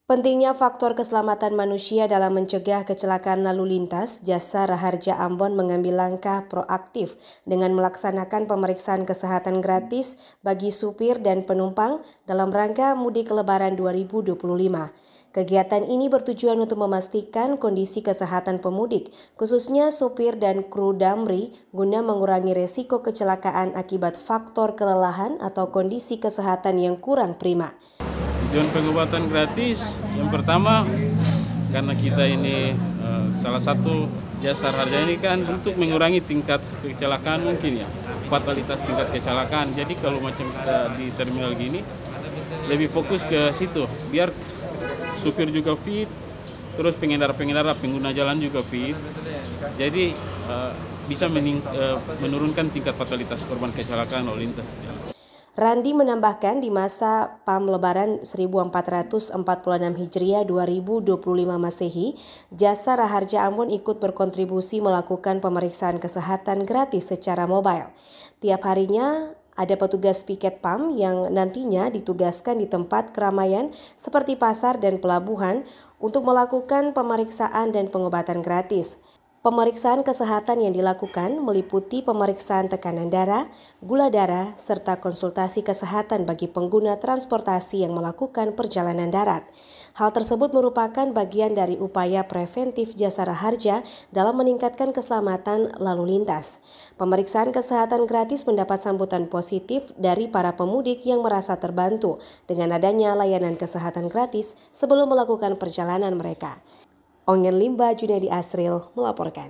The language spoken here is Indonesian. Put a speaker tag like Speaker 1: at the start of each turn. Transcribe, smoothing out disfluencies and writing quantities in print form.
Speaker 1: Pentingnya faktor keselamatan manusia dalam mencegah kecelakaan lalu lintas, Jasa Raharja Ambon mengambil langkah proaktif dengan melaksanakan pemeriksaan kesehatan gratis bagi supir dan penumpang dalam rangka mudik Lebaran 2025. Kegiatan ini bertujuan untuk memastikan kondisi kesehatan pemudik, khususnya supir dan kru damri, guna mengurangi resiko kecelakaan akibat faktor kelelahan atau kondisi kesehatan yang kurang prima.
Speaker 2: Tujuan pengobatan gratis yang pertama karena kita ini salah satu jasa harga ini kan untuk mengurangi tingkat kecelakaan mungkin ya, fatalitas tingkat kecelakaan. Jadi kalau macam kita di terminal gini lebih fokus ke situ biar supir juga fit, terus pengendara pengguna jalan juga fit. Jadi bisa menurunkan tingkat fatalitas korban kecelakaan lalu lintas.
Speaker 1: Randi menambahkan di masa PAM Lebaran 1446 Hijriah 2025 Masehi, Jasa Raharja Ambon ikut berkontribusi melakukan pemeriksaan kesehatan gratis secara mobile. Tiap harinya ada petugas piket PAM yang nantinya ditugaskan di tempat keramaian seperti pasar dan pelabuhan untuk melakukan pemeriksaan dan pengobatan gratis. Pemeriksaan kesehatan yang dilakukan meliputi pemeriksaan tekanan darah, gula darah, serta konsultasi kesehatan bagi pengguna transportasi yang melakukan perjalanan darat. Hal tersebut merupakan bagian dari upaya preventif Jasa Raharja dalam meningkatkan keselamatan lalu lintas. Pemeriksaan kesehatan gratis mendapat sambutan positif dari para pemudik yang merasa terbantu dengan adanya layanan kesehatan gratis sebelum melakukan perjalanan mereka. Ongen Limba, Junaidi Asril melaporkan.